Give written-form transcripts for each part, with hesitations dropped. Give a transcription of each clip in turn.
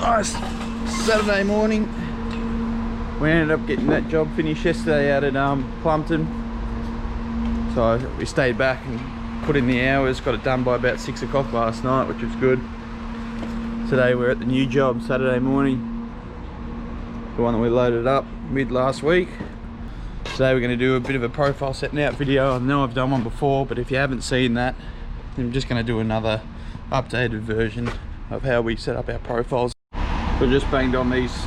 Nice Saturday morning. We ended up getting that job finished yesterday out at Plumpton. So we stayed back and put in the hours, got it done by about 6 o'clock last night, which was good. Today we're at the new job, Saturday morning. The one that we loaded up mid last week. Today we're going to do a bit of a profile setting out video. I know I've done one before, but if you haven't seen that, I'm just going to do another updated version of how we set up our profiles. So just banged on these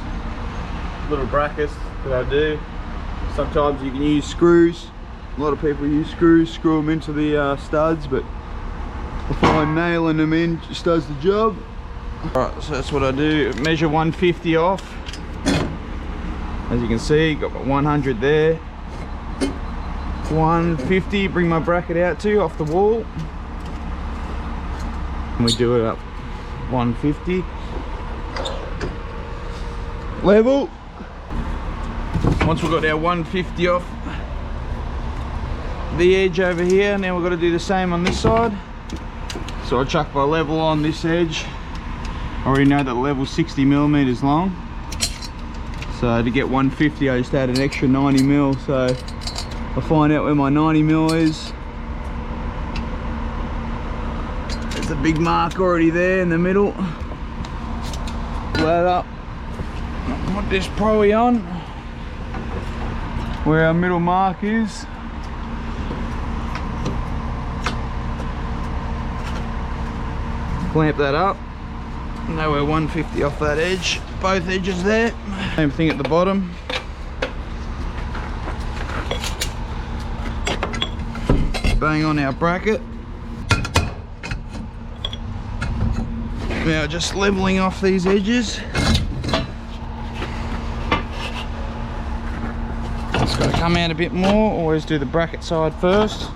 little brackets that I do. Sometimes you can use screws. A lot of people use screws, screw them into the studs, but I find nailing them in just does the job. Alright, so that's what I do. Measure 150 off. As you can see, got my 100 there. 150, bring my bracket out to off the wall. And we do it up 150. Level. Once we've got our 150 off the edge over here, now we've got to do the same on this side. So I chuck my level on this edge. I already know that the level's 60 millimeters long. So to get 150 I just add an extra 90 mil. So I find out where my 90 mil is. There's a big mark already there in the middle. Load up. Put this proy on where our middle mark is. Clamp that up. Now we're 150 off that edge, both edges there. Same thing at the bottom. Bang on our bracket. Now just leveling off these edges. It's got to come out a bit more. Always do the bracket side first.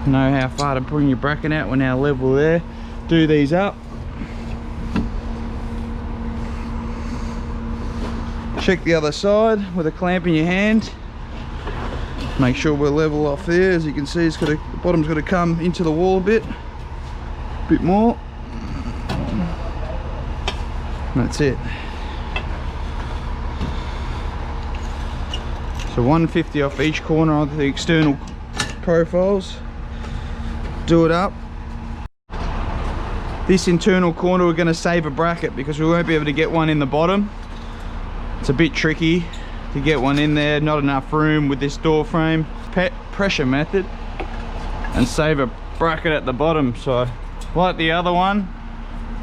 Know how far to bring your bracket out when our level there. Do these up. Check the other side with a clamp in your hand. Make sure we're level off there. As you can see, the bottom's got to come into the wall a bit more. That's it. So 150 off each corner of the external profiles. Do it up. This internal corner we're going to save a bracket because we won't be able to get one in the bottom. It's a bit tricky to get one in there, not enough room with this door frame. Pressure method and save a bracket at the bottom. So like the other one,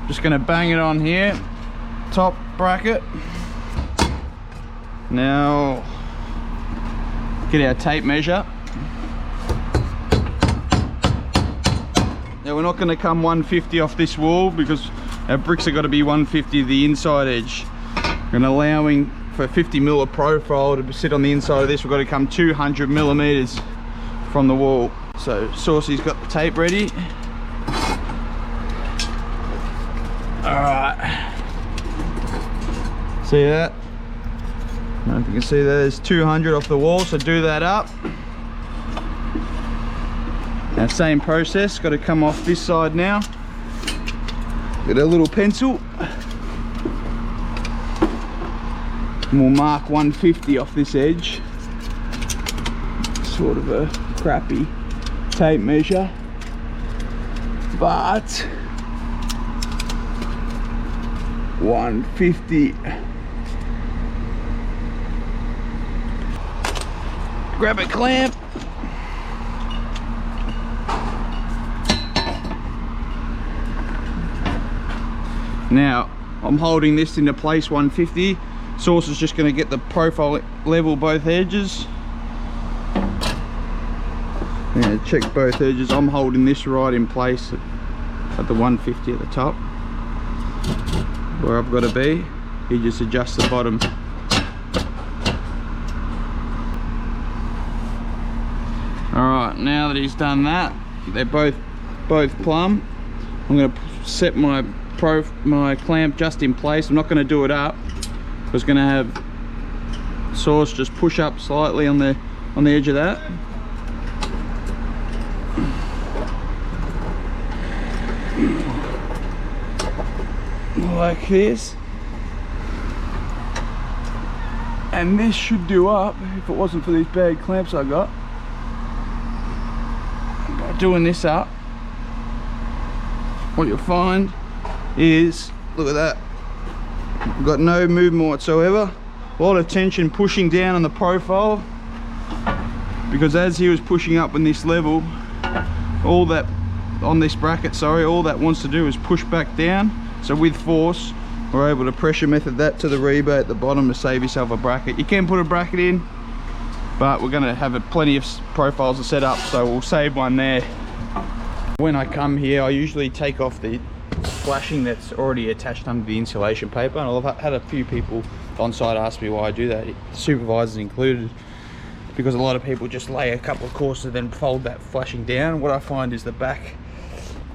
just going to bang it on here, top bracket. Now get our tape measure. Now we're not going to come 150 off this wall because our bricks have got to be 150 the inside edge. And allowing for 50 mil of profile to sit on the inside of this, we've got to come 200 millimeters from the wall. So Saucy's got the tape ready. Alright. See that? I don't know if you can see that. There's 200 off the wall, so do that up. Now same process, got to come off this side now. Get a little pencil. And we'll mark 150 off this edge. Sort of a crappy tape measure, but 150. Grab a clamp. Now I'm holding this into place 150. Sauce is just going to get the profile level both edges. Yeah, check both edges. I'm holding this right in place at the 150 at the top, where I've got to be. You just adjust the bottom. Alright, now that he's done that, they're both plumb. I'm going to set my clamp just in place. I'm not going to do it up. I was going to have Sauce just push up slightly on the edge of that. like this, and this should do up if it wasn't for these bad clamps I got. By doing this up, what you'll find is, look at that, I've got no movement whatsoever. A lot of tension pushing down on the profile, because as he was pushing up in this level, all that on this bracket, sorry, all that wants to do is push back down. So with force, we're able to pressure method that to the rebate at the bottom to save yourself a bracket. You can put a bracket in, but we're going to have plenty of profiles to set up, so we'll save one there. When I come here, I usually take off the flashing that's already attached under the insulation paper, and I've had a few people on site ask me why I do that, supervisors included, because a lot of people just lay a couple of courses and then fold that flashing down. What I find is the back,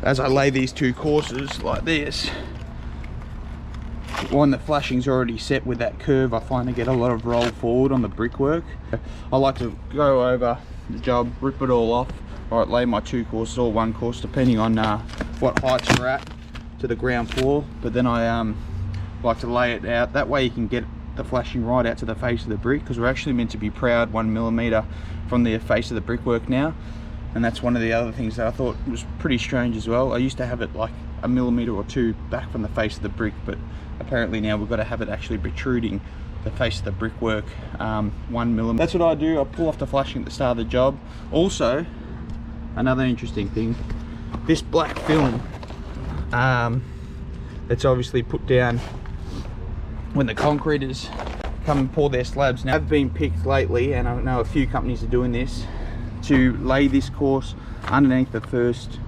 as I lay these two courses like this, when the flashing's already set with that curve, I find I get a lot of roll forward on the brickwork. I like to go over the job, rip it all off, or lay my two courses or one course depending on what heights you're at to the ground floor, but then I like to lay it out. That way you can get the flashing right out to the face of the brick, because we're actually meant to be proud 1mm from the face of the brickwork now. And that's one of the other things that I thought was pretty strange as well. I used to have it like 1mm or 2 back from the face of the brick, but apparently now we've got to have it actually protruding the face of the brickwork 1mm. That's what I do. I pull off the flashing at the start of the job. Also, another interesting thing, this black film that's obviously put down when the concreters come and pour their slabs. Now, I've been picked lately, and I know a few companies are doing this, to lay this course underneath the first,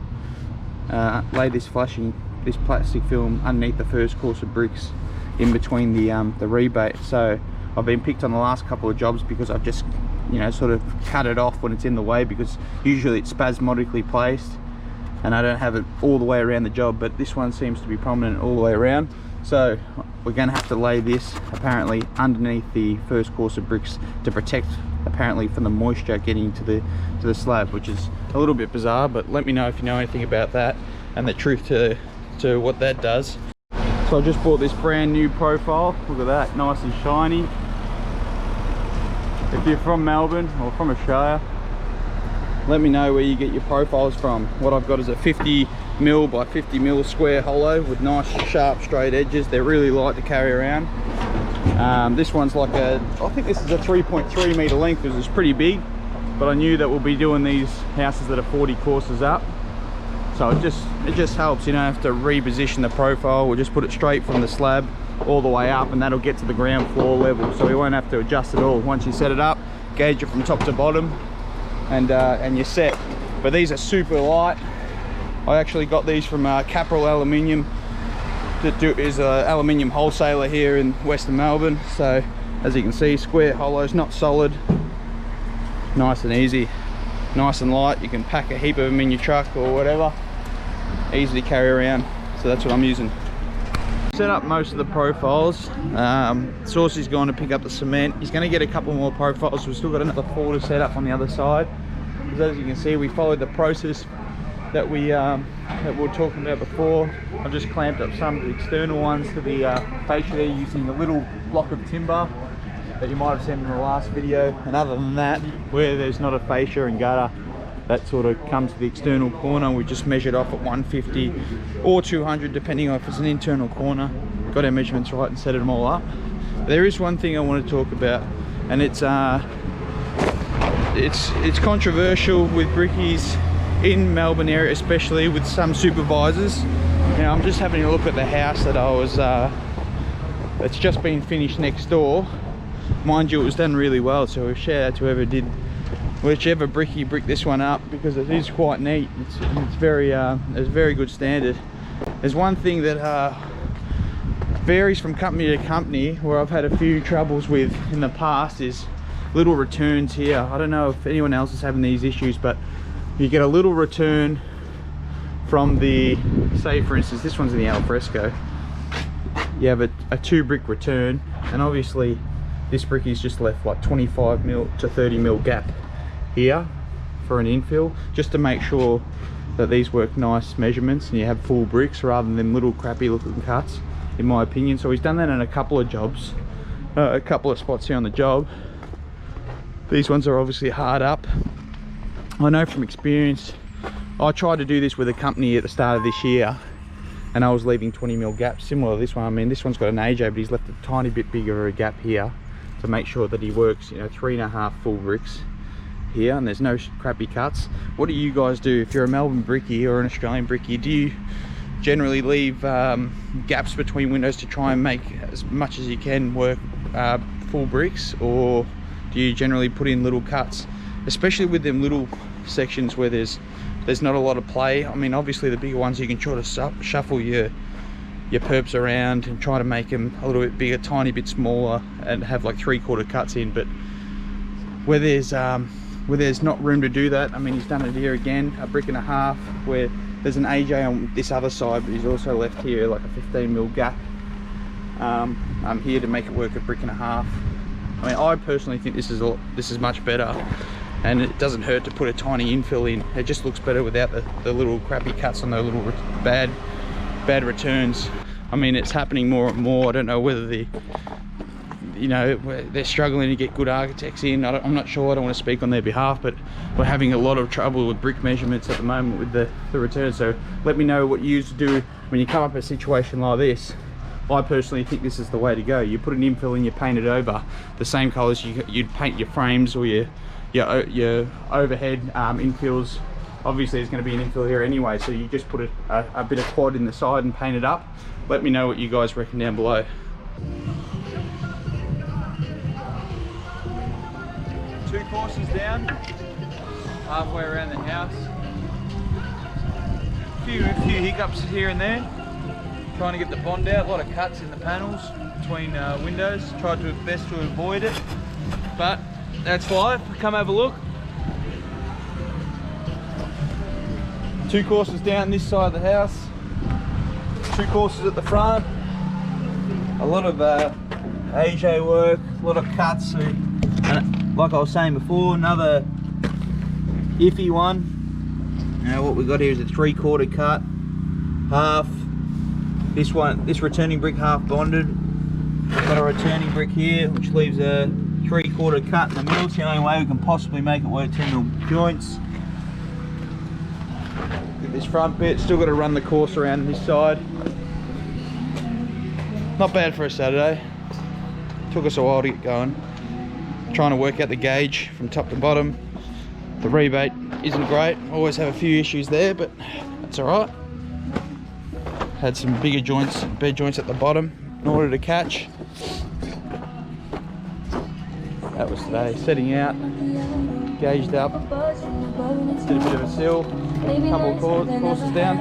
lay this plastic film underneath the first course of bricks in between the rebate. So I've been picked on the last couple of jobs because I've just, you know, sort of cut it off when it's in the way, because usually it's spasmodically placed and I don't have it all the way around the job, but this one seems to be prominent all the way around. So we're going to have to lay this apparently underneath the first course of bricks to protect apparently from the moisture getting to the slab, which is a little bit bizarre, but let me know if you know anything about that and the truth to what that does. So I just bought this brand new profile. Look at that, nice and shiny. If you're from Melbourne or from Australia, let me know where you get your profiles from. What I've got is a 50mm by 50mm square hollow with nice sharp straight edges. They're really light to carry around. This one's like I think this is a 3.3 meter length, because it's pretty big, but I knew that we'll be doing these houses that are 40 courses up, so it just helps. You don't have to reposition the profile. We'll just put it straight from the slab all the way up, and that'll get to the ground floor level, so we won't have to adjust it all. Once you set it up, gauge it from top to bottom, and you're set. But these are super light. I actually got these from Capral Aluminium, that is an aluminium wholesaler here in Western Melbourne. So as you can see, square hollows, not solid, nice and easy, nice and light. You can pack a heap of them in your truck or whatever, easy to carry around. So that's what I'm using. Set up most of the profiles. Saucy's going to pick up the cement. He's going to get a couple more profiles. We've still got another 4 to set up on the other side. As you can see, we followed the process that we were talking about before. I've just clamped up some external ones to the fascia there using a little block of timber that you might have seen in the last video. And other than that, where there's not a fascia and gutter that sort of comes to the external corner, we just measured off at 150 or 200 depending on if it's an internal corner. Got our measurements right and set them all up. There is one thing I want to talk about, and it's controversial with brickies in Melbourne area, especially with some supervisors. Now I'm just having a look at the house that it's just been finished next door. Mind you, it was done really well, so a shout out to whichever brickie bricked this one up, because it is quite neat. It's very good standard. There's one thing that varies from company to company, where I've had a few troubles with in the past, is little returns here. I don't know if anyone else is having these issues, but you get a little return from the, say for instance, this one's in the alfresco. You have a 2 brick return, and obviously this brickie's just left like 25mm to 30mm gap here for an infill, just to make sure that these work nice measurements and you have full bricks rather than little crappy looking cuts. in my opinion. So he's done that in a couple of jobs, a couple of spots here on the job. These ones are obviously hard up. I know from experience, I tried to do this with a company at the start of this year, and I was leaving 20mm gaps similar to this one. I mean, this one's got an AJ, but he's left a tiny bit bigger of a gap here to make sure that he works, you know, 3.5 full bricks here, and there's no crappy cuts. What do you guys do if you're a Melbourne brickie or an Australian brickie? Do you generally leave gaps between windows to try and make as much as you can work full bricks, or do you generally put in little cuts, especially with them little sections where there's not a lot of play? I mean, obviously the bigger ones you can sort of shuffle your perps around and try to make them a little bit bigger, tiny bit smaller, and have like 3/4 cuts in. But where there's not room to do that, I mean, he's done it here again, 1.5 bricks, where there's an AJ on this other side, but he's also left here like a 15mm gap here to make it work 1.5 bricks. I mean, I personally think this is much better, and it doesn't hurt to put a tiny infill in. It just looks better without the little crappy cuts on the little bad returns. I mean, it's happening more and more. I don't know whether they're struggling to get good architects in. I'm not sure, I don't want to speak on their behalf, but we're having a lot of trouble with brick measurements at the moment with the return. So let me know what you used to do when you come up a situation like this. I personally think this is the way to go. You put an infill in, you paint it over the same colors you'd paint your frames or your overhead infills. Obviously there's going to be an infill here anyway, so you just put a bit of quad in the side and paint it up. Let me know what you guys reckon down below. Two courses down, halfway around the house. A few hiccups here and there. Trying to get the bond out, a lot of cuts in the panels between windows. Tried to best to avoid it, but that's life. Come have a look. Two courses down this side of the house, two courses at the front. A lot of AJ work, a lot of cuts. And like I was saying before, another iffy one. Now what we've got here is a 3/4 cut, half. This returning brick half bonded. We've got a returning brick here which leaves a 3/4 cut in the middle. It's the only way we can possibly make it work 10mm joints. Get this front bit, still got to run the course around this side. Not bad for a Saturday. Took us a while to get going. Trying to work out the gauge from top to bottom. The rebate isn't great. Always have a few issues there, but that's alright. Had some bigger joints, bed joints at the bottom in order to catch. That was today. Setting out, gauged up, did a bit of a seal, couple of courses down.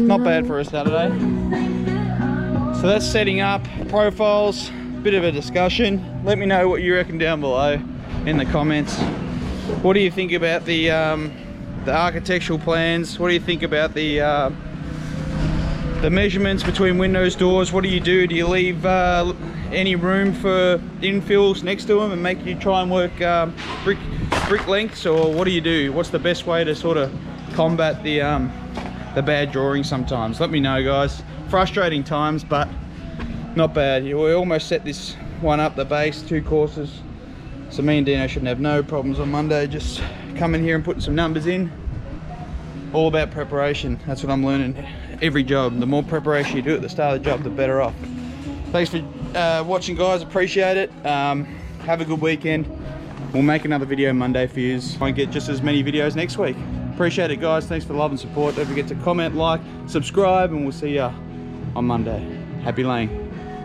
Not bad for a Saturday. So that's setting up, profiles, bit of a discussion. Let me know what you reckon down below in the comments. What do you think about the architectural plans? What do you think about the measurements between windows, doors? What do you do? Do you leave any room for infills next to them and make you try and work brick lengths, or what do you do? What's the best way to sort of combat the bad drawing sometimes? Let me know, guys. Frustrating times, but not bad. We almost set this one up, the base, 2 courses. So me and Dino shouldn't have no problems on Monday. Just come in here and putting some numbers in. All about preparation. That's what I'm learning every job. The more preparation you do at the start of the job, the better off. Thanks for watching, guys. Appreciate it. Have a good weekend. We'll make another video Monday for you. Try and get just as many videos next week. Appreciate it, guys. Thanks for the love and support. Don't forget to comment, like, subscribe, and we'll see ya on Monday. Happy laying.